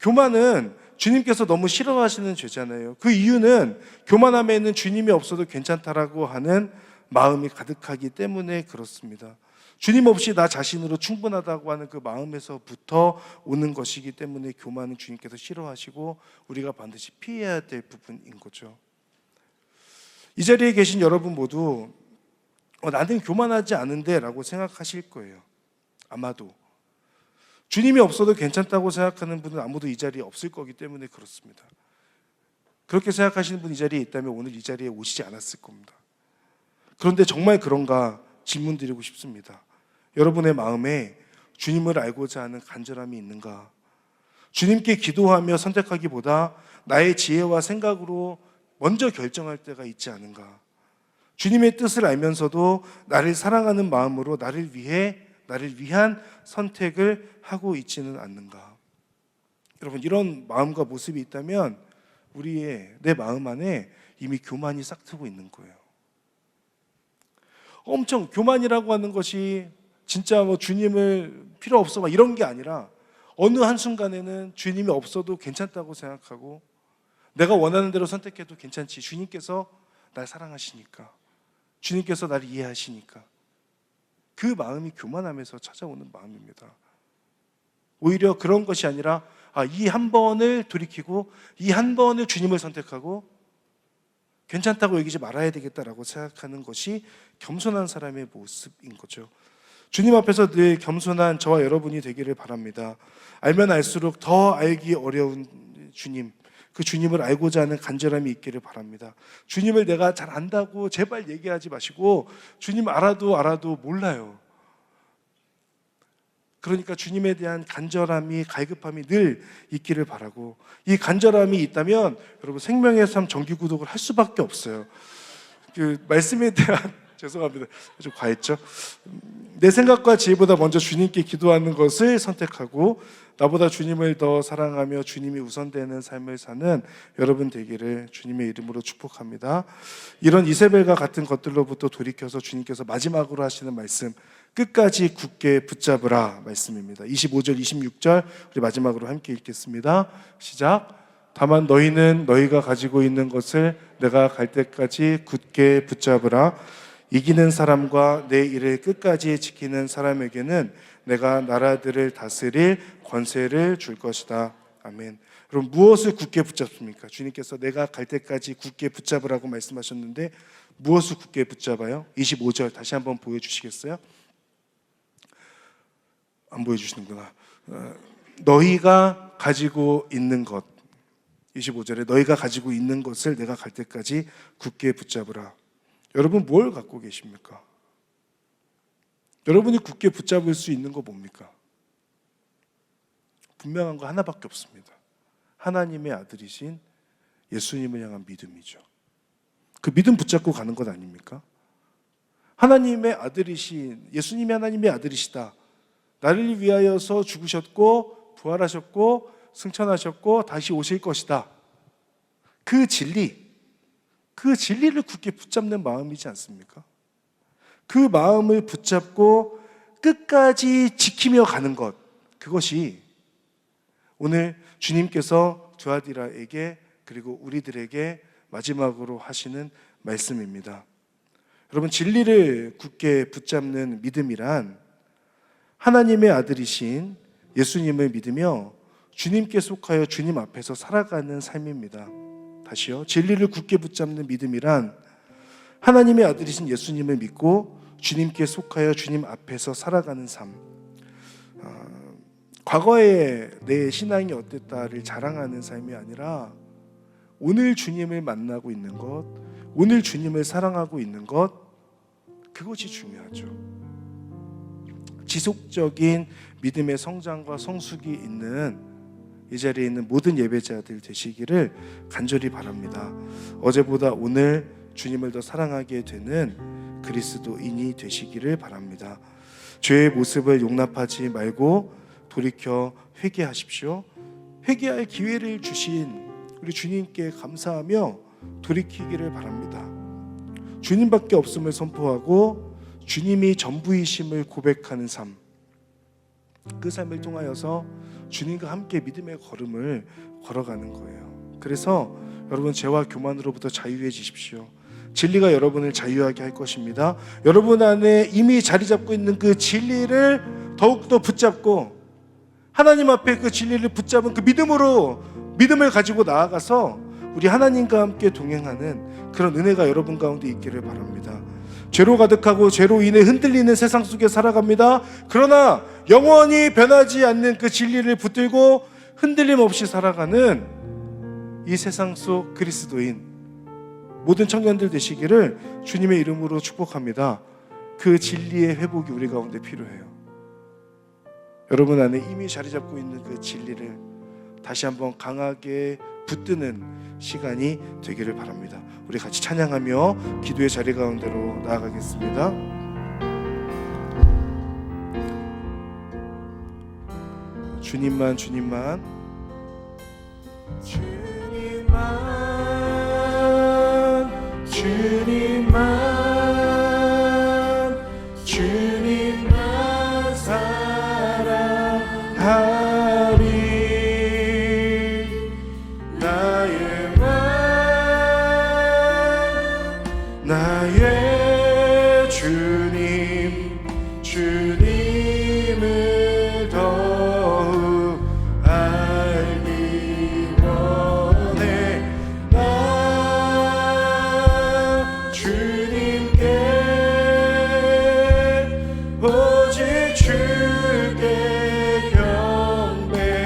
교만은 주님께서 너무 싫어하시는 죄잖아요. 그 이유는 교만함에는 주님이 없어도 괜찮다라고 하는 마음이 가득하기 때문에 그렇습니다. 주님 없이 나 자신으로 충분하다고 하는 그 마음에서부터 오는 것이기 때문에 교만은 주님께서 싫어하시고 우리가 반드시 피해야 될 부분인 거죠. 이 자리에 계신 여러분 모두 나는 교만하지 않은데 라고 생각하실 거예요. 아마도 주님이 없어도 괜찮다고 생각하는 분은 아무도 이 자리에 없을 거기 때문에 그렇습니다. 그렇게 생각하시는 분이 이 자리에 있다면 오늘 이 자리에 오시지 않았을 겁니다. 그런데 정말 그런가 질문 드리고 싶습니다. 여러분의 마음에 주님을 알고자 하는 간절함이 있는가? 주님께 기도하며 선택하기보다 나의 지혜와 생각으로 먼저 결정할 때가 있지 않은가? 주님의 뜻을 알면서도 나를 사랑하는 마음으로 나를 위한 선택을 하고 있지는 않는가? 여러분, 이런 마음과 모습이 있다면 내 마음 안에 이미 교만이 싹트고 있는 거예요. 엄청 교만이라고 하는 것이 진짜 주님을 필요 없어 막 이런 게 아니라 어느 한순간에는 주님이 없어도 괜찮다고 생각하고 내가 원하는 대로 선택해도 괜찮지. 주님께서 날 사랑하시니까. 주님께서 나를 이해하시니까. 그 마음이 교만함에서 찾아오는 마음입니다. 오히려 그런 것이 아니라 이 한 번을 돌이키고 이 한 번을 주님을 선택하고 괜찮다고 여기지 말아야 되겠다라고 생각하는 것이 겸손한 사람의 모습인 거죠. 주님 앞에서 늘 겸손한 저와 여러분이 되기를 바랍니다. 알면 알수록 더 알기 어려운 주님, 그 주님을 알고자 하는 간절함이 있기를 바랍니다. 주님을 내가 잘 안다고 제발 얘기하지 마시고 주님 알아도 몰라요. 그러니까 주님에 대한 간절함이, 갈급함이 늘 있기를 바라고, 이 간절함이 있다면 여러분 생명의 삶 정기구독을 할 수밖에 없어요. 그 말씀에 대한 죄송합니다. 좀 과했죠? 내 생각과 지혜보다 먼저 주님께 기도하는 것을 선택하고 나보다 주님을 더 사랑하며 주님이 우선되는 삶을 사는 여러분 되기를 주님의 이름으로 축복합니다. 이런 이세벨과 같은 것들로부터 돌이켜서 주님께서 마지막으로 하시는 말씀, 끝까지 굳게 붙잡으라 말씀입니다. 25절, 26절 우리 마지막으로 함께 읽겠습니다. 시작. 다만 너희는 너희가 가지고 있는 것을 내가 갈 때까지 굳게 붙잡으라. 이기는 사람과 내 일을 끝까지 지키는 사람에게는 내가 나라들을 다스릴 권세를 줄 것이다. 아멘. 그럼 무엇을 굳게 붙잡습니까? 주님께서 내가 갈 때까지 굳게 붙잡으라고 말씀하셨는데 무엇을 굳게 붙잡아요? 25절 다시 한번 보여주시겠어요? 안 보여주시는구나. 너희가 가지고 있는 것, 25절에 너희가 가지고 있는 것을 내가 갈 때까지 굳게 붙잡으라. 여러분 뭘 갖고 계십니까? 여러분이 굳게 붙잡을 수 있는 거 뭡니까? 분명한 거 하나밖에 없습니다. 하나님의 아들이신 예수님을 향한 믿음이죠. 그 믿음 붙잡고 가는 것 아닙니까? 하나님의 아들이신 예수님이 하나님의 아들이시다. 나를 위하여서 죽으셨고 부활하셨고 승천하셨고 다시 오실 것이다. 그 진리를 굳게 붙잡는 마음이지 않습니까? 그 마음을 붙잡고 끝까지 지키며 가는 것, 그것이 오늘 주님께서 두아디라에게 그리고 우리들에게 마지막으로 하시는 말씀입니다. 여러분, 진리를 굳게 붙잡는 믿음이란 하나님의 아들이신 예수님을 믿으며 주님께 속하여 주님 앞에서 살아가는 삶입니다. 다시요. 진리를 굳게 붙잡는 믿음이란 하나님의 아들이신 예수님을 믿고 주님께 속하여 주님 앞에서 살아가는 삶. 과거에 내 신앙이 어땠다를 자랑하는 삶이 아니라 오늘 주님을 만나고 있는 것, 오늘 주님을 사랑하고 있는 것, 그것이 중요하죠. 지속적인 믿음의 성장과 성숙이 있는 이 자리에 있는 모든 예배자들 되시기를 간절히 바랍니다. 어제보다 오늘 주님을 더 사랑하게 되는 그리스도인이 되시기를 바랍니다. 죄의 모습을 용납하지 말고 돌이켜 회개하십시오. 회개할 기회를 주신 우리 주님께 감사하며 돌이키기를 바랍니다. 주님밖에 없음을 선포하고 주님이 전부이심을 고백하는 삶, 그 삶을 통하여서 주님과 함께 믿음의 걸음을 걸어가는 거예요. 그래서 여러분, 죄와 교만으로부터 자유해지십시오. 진리가 여러분을 자유하게 할 것입니다. 여러분 안에 이미 자리 잡고 있는 그 진리를 더욱더 붙잡고 하나님 앞에 그 진리를 붙잡은 그 믿음을 가지고 나아가서 우리 하나님과 함께 동행하는 그런 은혜가 여러분 가운데 있기를 바랍니다. 죄로 가득하고 죄로 인해 흔들리는 세상 속에 살아갑니다. 그러나 영원히 변하지 않는 그 진리를 붙들고 흔들림 없이 살아가는 이 세상 속 그리스도인 모든 청년들 되시기를 주님의 이름으로 축복합니다. 그 진리의 회복이 우리 가운데 필요해요. 여러분 안에 이미 자리 잡고 있는 그 진리를 다시 한번 강하게 붙드는 시간이 되기를 바랍니다. 우리 같이 찬양하며 기도의 자리 가운데로 나아가겠습니다. 주님만 주님만 주님만 주님만 주님만 사랑하리. 나의 왕 나의 주님 주님을 더욱 알기 원해. 나 주님께 오직 주께 경배하네.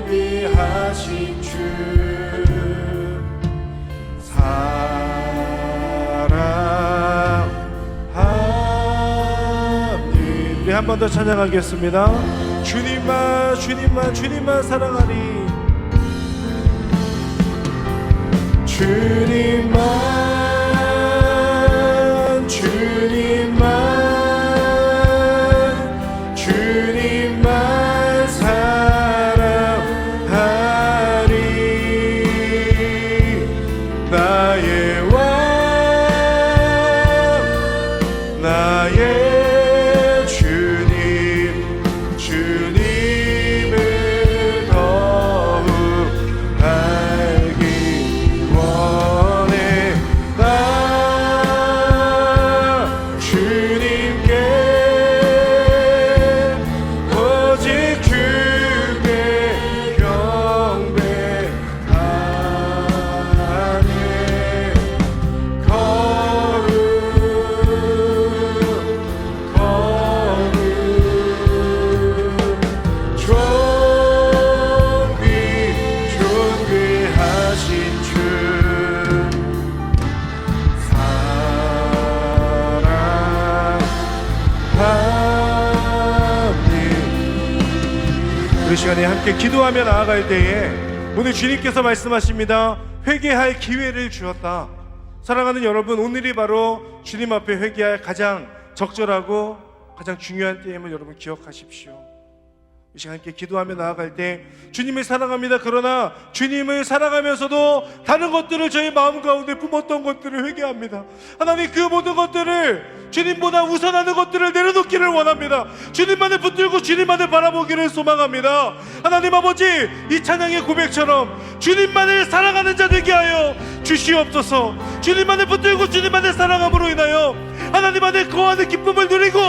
존귀하신 주 사랑하니. 우리 한 번 더 찬양하겠습니다. 주님만 주님만 주님만 사랑하니. 주님만 주님만 주님만 사랑하리. 나의 왕 나의 주님 주님을 더욱 알기 원해. 나 주님께 오직 주께 경배하네. 존귀하신 주 사랑하니. 우리 시간에 함께 기도하며 나아갈 때에 오늘 주님께서 말씀하십니다. 회개할 기회를 주었다. 사랑하는 여러분, 오늘이 바로 주님 앞에 회개할 가장 적절하고 가장 중요한 때임을 여러분 기억하십시오. 이 시간 함께 기도하며 나아갈 때 주님을 사랑합니다. 그러나 주님을 사랑하면서도 다른 것들을 저희 마음 가운데 품었던 것들을 회개합니다. 하나님, 그 모든 것들을 주님보다 우선하는 것들을 내려놓기를 원합니다. 주님만을 붙들고 주님만을 바라보기를 소망합니다. 하나님 아버지, 이 찬양의 고백처럼 주님만을 사랑하는 자 되게 하여 주시옵소서. 주님만을 붙들고 주님만을 사랑함으로 인하여 하나님 안에 거하는 기쁨을 누리고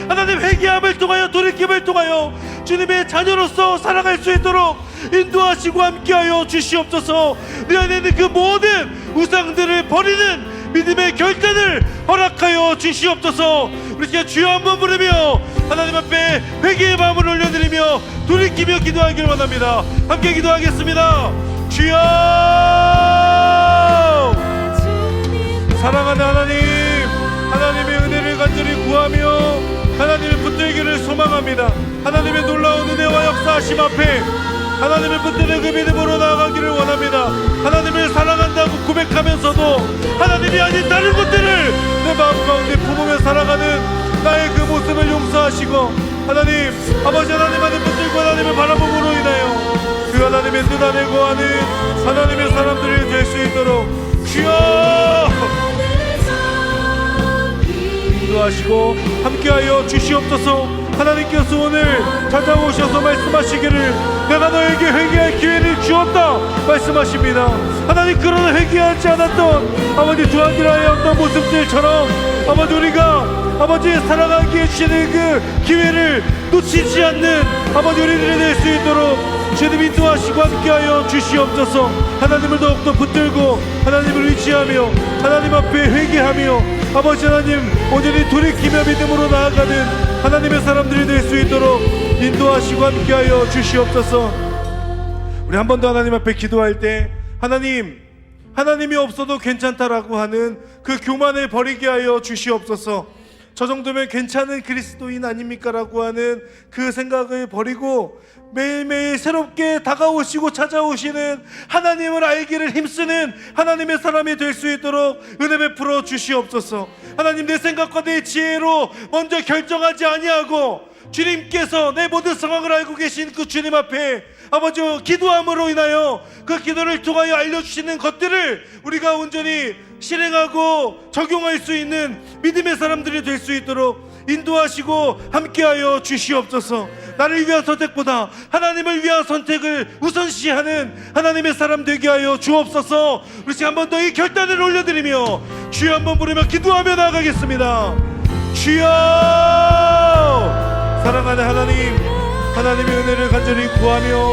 하나님 회개함을 통하여 돌이킴을 통하여 주님의 자녀로서 살아갈 수 있도록 인도하시고 함께하여 주시옵소서. 내 안에 있는 그 모든 우상들을 버리는 믿음의 결단을 허락하여 주시옵소서. 우리 지금 주여 한번 부르며 하나님 앞에 회개의 마음을 올려드리며 돌이키며 기도하기를 원합니다. 함께 기도하겠습니다. 주여, 사랑하는 하나님, 하나님의 은혜를 간절히 구하며 하나님의 붙들기를 소망합니다. 하나님의 놀라운 은혜와 역사하심 앞에 하나님의 붙드는 그 믿음으로 나아가기를 원합니다. 하나님을 사랑한다고 고백하면서도 하나님이 아닌 다른 것들을 내 마음 가운데 품으며 살아가는 나의 그 모습을 용서하시고 하나님, 아버지 하나님만을 붙들고 하나님을 바라봄으로 인하여 그 하나님의 뜻 안에 거하는 하나님의 사람들이 될 수 있도록 주여 인도하시고 함께하여 주시옵소서. 하나님께서 오늘 찾아오셔서 말씀하시기를 내가 너에게 회개할 기회를 주었다 말씀하십니다. 하나님, 그러나 회개하지 않았던 아버지 두 아들의 어떤 모습들처럼 아버지 우리가 아버지의 사랑하기에 주시는 그 기회를 놓치지 않는 아버지 우리들이 될 수 있도록 주님 인도하시고 함께하여 주시옵소서. 하나님을 더욱더 붙들고 하나님을 의지하며 하나님 앞에 회개하며 아버지 하나님 온전히 돌이키며 믿음으로 나아가는 하나님의 사람들이 될 수 있도록 인도하시고 함께하여 주시옵소서. 우리 한 번 더 하나님 앞에 기도할 때 하나님이 없어도 괜찮다라고 하는 그 교만을 버리게 하여 주시옵소서. 저 정도면 괜찮은 그리스도인 아닙니까? 라고 하는 그 생각을 버리고 매일매일 새롭게 다가오시고 찾아오시는 하나님을 알기를 힘쓰는 하나님의 사람이 될 수 있도록 은혜 베풀어 주시옵소서. 하나님, 내 생각과 내 지혜로 먼저 결정하지 아니하고 주님께서 내 모든 상황을 알고 계신 그 주님 앞에 아버지 기도함으로 인하여 그 기도를 통하여 알려주시는 것들을 우리가 온전히 실행하고 적용할 수 있는 믿음의 사람들이 될 수 있도록 인도하시고 함께하여 주시옵소서. 나를 위한 선택보다 하나님을 위한 선택을 우선시하는 하나님의 사람 되게 하여 주옵소서. 우리 한 번 더 이 결단을 올려드리며 주여 한번 부르며 기도하며 나아가겠습니다. 주여, 사랑하는 하나님, 하나님의 은혜를 간절히 구하며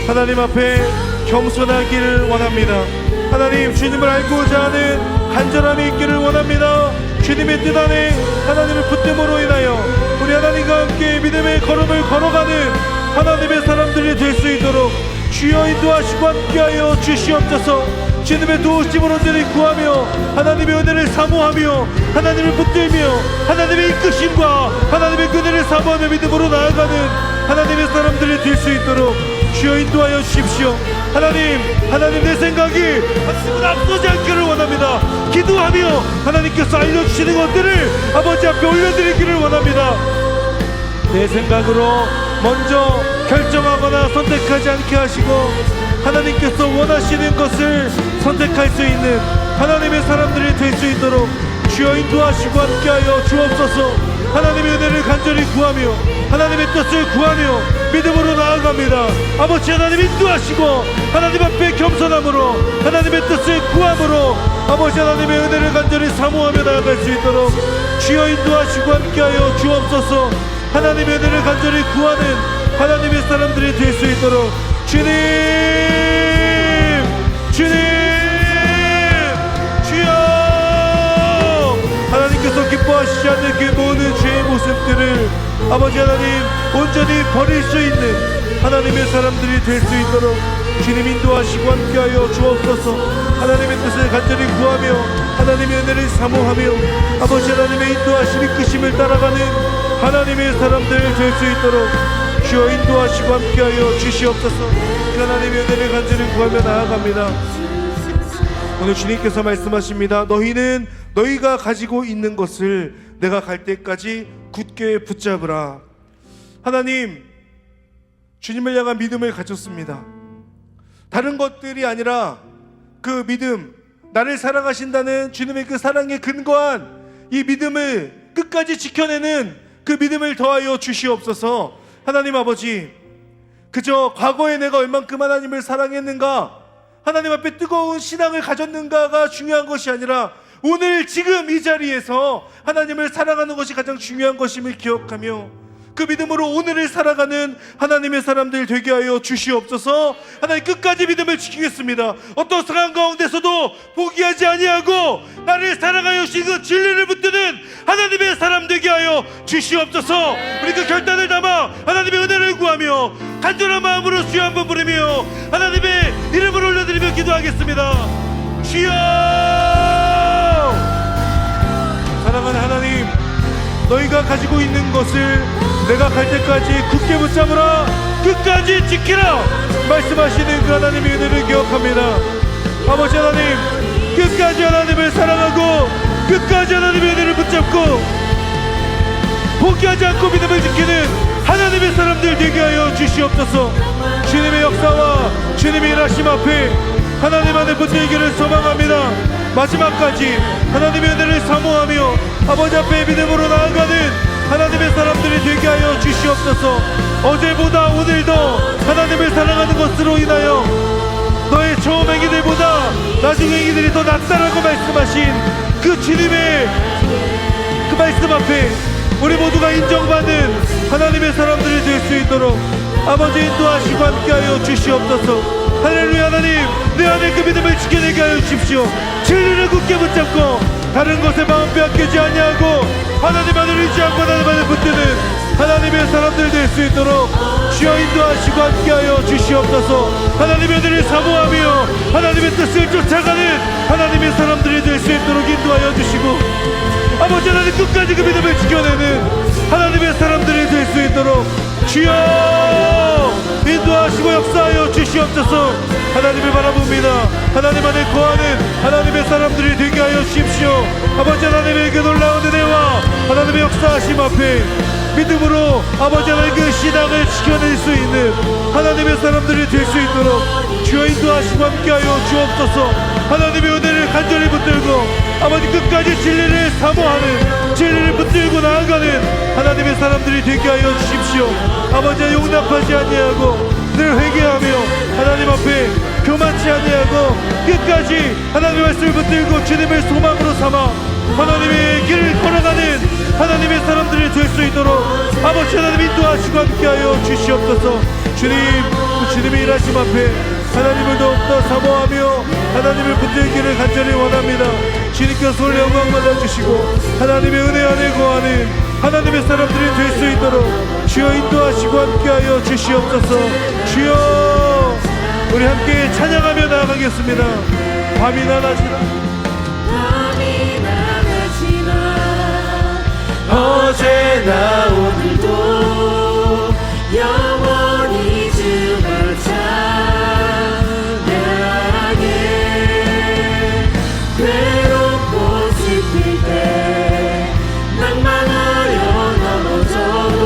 하나님 앞에 겸손하기를 원합니다. 하나님, 주님을 알고자 하는 간절함이 있기를 원합니다. 주님의 뜻 안에 하나님을 붙듦으로 인하여 우리 하나님과 함께 믿음의 걸음을 걸어가는 하나님의 사람들이 될 수 있도록 주여 인도하시고 함께하여 주시옵소서. 주님의 도우심을 온전히 구하며 하나님의 은혜를 사모하며 하나님을 붙들며 하나님의 이끄심과 하나님의 그늘을 사모하며 믿음으로 나아가는 하나님의 사람들이 될 수 있도록 주여 인도하여 주십시오. 하나님, 내 생각이 하나님은 앞서지 않기를 원합니다. 기도하며 하나님께서 알려주시는 것들을 아버지 앞에 올려드리기를 원합니다. 내 생각으로 먼저 결정하거나 선택하지 않게 하시고 하나님께서 원하시는 것을 선택할 수 있는 하나님의 사람들이 될 수 있도록 주여 인도하시고 함께하여 주옵소서. 하나님의 은혜를 간절히 구하며 하나님의 뜻을 구하며 믿음으로 나아갑니다. 아버지 하나님 인도하시고 하나님 앞에 겸손함으로 하나님의 뜻을 구함으로 아버지 하나님의 은혜를 간절히 사모하며 나아갈 수 있도록 주여 인도하시고 함께하여 주옵소서. 하나님의 은혜를 간절히 구하는 하나님의 사람들이 될 수 있도록 주님 주여, 하나님께서 기뻐하시지 않는 그 모든 죄의 모습들을 아버지 하나님 온전히 버릴 수 있는 하나님의 사람들이 될 수 있도록 주님 인도하시고 함께하여 주옵소서. 하나님의 뜻을 간절히 구하며 하나님의 은혜를 사모하며 아버지 하나님의 인도하심 이끄심을 따라가는 하나님의 사람들 될 수 있도록 주여 인도하시고 함께하여 주시옵소서. 하나님의 은혜를 간절히 구하며 나아갑니다. 오늘 주님께서 말씀하십니다. 너희는 너희가 가지고 있는 것을 내가 갈 때까지 굳게 붙잡으라. 하나님, 주님을 향한 믿음을 가졌습니다. 다른 것들이 아니라 그 믿음, 나를 사랑하신다는 주님의 그 사랑에 근거한 이 믿음을 끝까지 지켜내는 그 믿음을 더하여 주시옵소서. 하나님 아버지, 그저 과거에 내가 얼만큼 하나님을 사랑했는가, 하나님 앞에 뜨거운 신앙을 가졌는가가 중요한 것이 아니라 오늘 지금 이 자리에서 하나님을 사랑하는 것이 가장 중요한 것임을 기억하며 그 믿음으로 오늘을 살아가는 하나님의 사람들 되게 하여 주시옵소서. 하나님, 끝까지 믿음을 지키겠습니다. 어떤 상황 가운데서도 포기하지 아니하고 나를 사랑하여 주신 그 진리를 붙드는 하나님의 사람 되게 하여 주시옵소서. 우리 그 결단을 담아 하나님의 은혜를 구하며 간절한 마음으로 주여 한번 부르며 하나님의 이름을 올려드리며 기도하겠습니다. 주여! 사랑하는 하나님, 너희가 가지고 있는 것을 내가 갈 때까지 굳게 붙잡으라, 끝까지 지키라 말씀하시는 그 하나님의 은혜를 기억합니다. 아버지 하나님, 끝까지 하나님을 사랑하고 끝까지 하나님의 은혜를 붙잡고 포기하지 않고 믿음을 지키는 하나님의 사람들 되게 하여 주시옵소서. 주님의 역사와 주님의 일하심 앞에 하나님 안에 붙들기를 소망합니다. 마지막까지 하나님의 은혜를 사모하며 아버지 앞에 믿음으로 나아가는 하나님의 사람들이 되게 하여 주시옵소서. 어제보다 오늘도 하나님을 사랑하는 것으로 인하여 너의 처음 행위들보다 나중 행위들이 더 낫다라고 말씀하신 그 주님의 그 말씀 앞에 우리 모두가 인정받는 하나님의 사람들이 될 수 있도록 아버지 인도하시고 함께하여 주시옵소서. 할렐루야. 하나님, 내 안에 그 믿음을 지켜내게 하여 주십시오. 진리를 굳게 붙잡고 다른 것에 마음 빼앗기지 아니하고 하나님 안을 의지하고 하나님 안을 붙드는 하나님의 사람들 될 수 있도록 주여 인도하시고 함께하여 주시옵소서. 하나님의 은혜를 사모하며 하나님의 뜻을 쫓아가는 하나님의 사람들이 될 수 있도록 인도하여 주시고 아버지 하나님, 끝까지 그 믿음을 지켜내는 하나님의 사람들이 될 수 있도록 주여 인도하시고 역사하여 주시옵소서. 하나님을 바라봅니다. 하나님 안에 거하는 하나님의 사람들이 되게 하여 주십시오. 아버지 하나님의 그 놀라운 은혜와 하나님의 역사하심 앞에 믿음으로 아버지 하나님 그 신앙을 지켜낼 수 있는 하나님의 사람들이 될 수 있도록 주여 인도하시고 함께하여 주옵소서. 하나님의 은혜를 간절히 붙들고 아버지 끝까지 진리를 사모하는, 진리를 붙들고 나아가는 하나님의 사람들이 되게 하여 주십시오. 아버지, 용납하지 아니하고 늘 회개하며 하나님 앞에 교만치 아니하고 끝까지 하나님의 말씀을 붙들고 주님을 소망으로 삼아 하나님의 길을 걸어가는 하나님의 사람들이 될 수 있도록 아버지 하나님 인도하시고 함께하여 주시옵소서. 주님, 그 주님의 일하심 앞에 하나님을 더욱더 사모하며 하나님을 붙들기를 간절히 원합니다. 주님께서 올 영광 받아주시고 하나님의 은혜 안에 거하는 하나님의 사람들이 될 수 있도록 주여 인도하시고 함께하여 주시옵소서. 주여, 우리 함께 찬양하며 나아가겠습니다. 밤이나 낮이나 어제나 오늘도 영원히 주를 찬양해. 괴롭고 슬플 때 낭만하여 넘어져도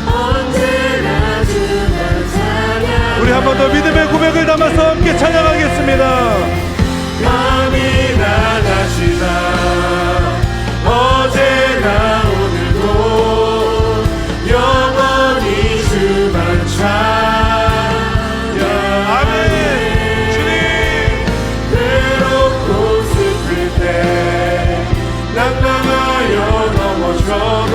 언제나 주를 찬양. 우리 한 번 더 믿음의 고백을 담아서 함께 찬양하겠습니다. 밤이나 낮이나 어제나 오늘도 영원히 주만 찬양. 아멘. 주님, 괴롭고 슬플 때 낭망하여 넘어져도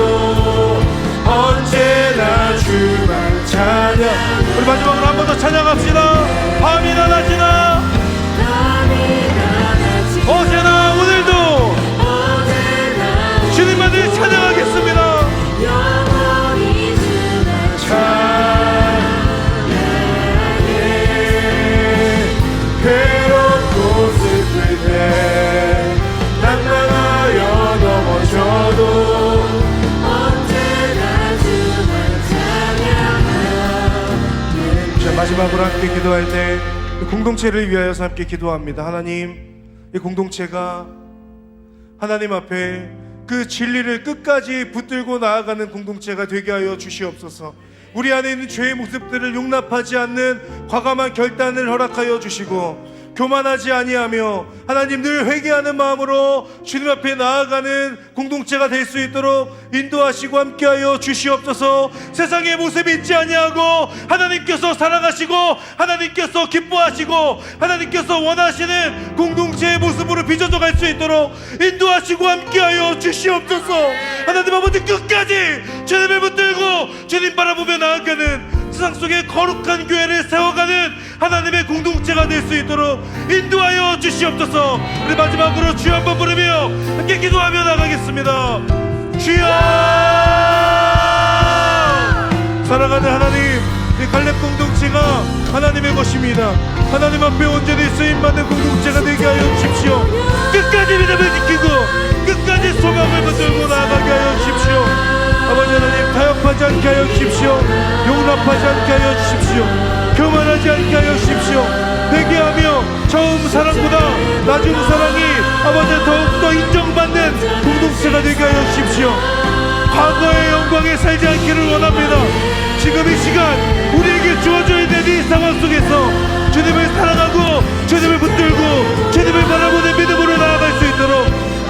언제나 주만 찬양. 우리 마지막으로 한 번 더 찬양합시다. 밤이나 낮이나 어제나 오늘도 주님만을 찬양하겠습니다. 영원히 주만 찬양해. 괴롭고 슬플 때 낭만하여 넘어져도 언제나 주만 찬양하네. 자, 마지막으로 함께 기도할 때 공동체를 위하여서 함께 기도합니다. 하나님, 이 공동체가 하나님 앞에 그 진리를 끝까지 붙들고 나아가는 공동체가 되게 하여 주시옵소서. 우리 안에 있는 죄의 모습들을 용납하지 않는 과감한 결단을 허락하여 주시고 교만하지 아니하며 하나님 늘 회개하는 마음으로 주님 앞에 나아가는 공동체가 될 수 있도록 인도하시고 함께하여 주시옵소서. 세상의 모습이 있지 아니하고 하나님께서 사랑하시고 하나님께서 기뻐하시고 하나님께서 원하시는 공동체의 모습으로 빚어져 갈 수 있도록 인도하시고 함께하여 주시옵소서. 하나님 아버지 끝까지 주님을 붙들고 주님 바라보며 나아가는 세상 속에 거룩한 교회를 세워가는 하나님의 공동체가 될 수 있도록 인도하여 주시옵소서. 우리 마지막으로 주여 한번 부르며 함께 기도하며 나가겠습니다. 주여! 사랑하는 하나님, 이 갈렙 공동체가 하나님의 것입니다. 하나님 앞에 온전히 쓰임받는 공동체가 되게 하여 주십시오. 끝까지 믿음을 지키고 끝까지 소망을 붙들고 나아가게 하여 주십시오. 아버지 하나님, 타협하지 않게 하여 주십시오. 용납하지 않게 하여 주십시오. 교만하지 않게 하여 주십시오. 회개하며 처음 사랑보다 나중 사랑이 아버지 더욱더 인정받는 공동체가 되게 하여 주십시오. 과거의 영광에 살지 않기를 원합니다. 지금 이 시간 우리에게 주어져 있는 이 상황 속에서 주님을 사랑하고 주님을 붙들고 주님을 바라보는 믿음으로 나아갈 수 있도록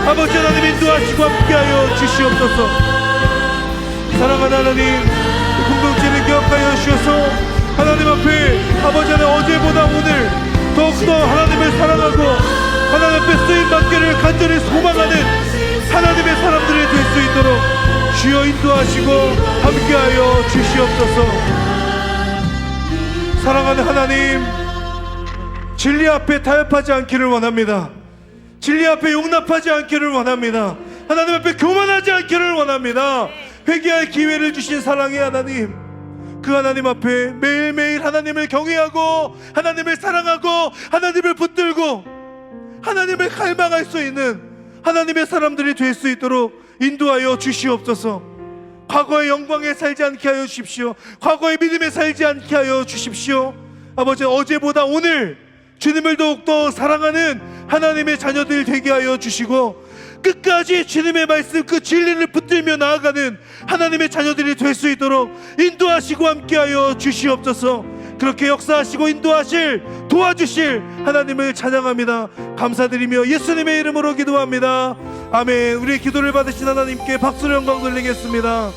아버지 하나님 인도하시고 함께하여 주시옵소서. 사랑하는 하나님, 공동체를 기억하여 주셔서 하나님 앞에 아버지 하나님 어제보다 오늘 더욱더 하나님을 사랑하고 하나님 앞에 쓰임받기를 간절히 소망하는 하나님의 사람들이 될 수 있도록 주여 인도하시고 함께하여 주시옵소서. 사랑하는 하나님, 진리 앞에 타협하지 않기를 원합니다. 진리 앞에 용납하지 않기를 원합니다. 하나님 앞에 교만하지 않기를 원합니다. 회개할 기회를 주신 사랑의 하나님, 그 하나님 앞에 매일매일 하나님을 경외하고 하나님을 사랑하고 하나님을 붙들고 하나님을 갈망할 수 있는 하나님의 사람들이 될 수 있도록 인도하여 주시옵소서. 과거의 영광에 살지 않게 하여 주십시오. 과거의 믿음에 살지 않게 하여 주십시오. 아버지, 어제보다 오늘 주님을 더욱더 사랑하는 하나님의 자녀들 되게 하여 주시고 끝까지 주님의 말씀 그 진리를 붙들며 나아가는 하나님의 자녀들이 될 수 있도록 인도하시고 함께하여 주시옵소서. 그렇게 역사하시고 인도하실 도와주실 하나님을 찬양합니다. 감사드리며 예수님의 이름으로 기도합니다. 아멘. 우리의 기도를 받으신 하나님께 박수로 영광 돌리겠습니다.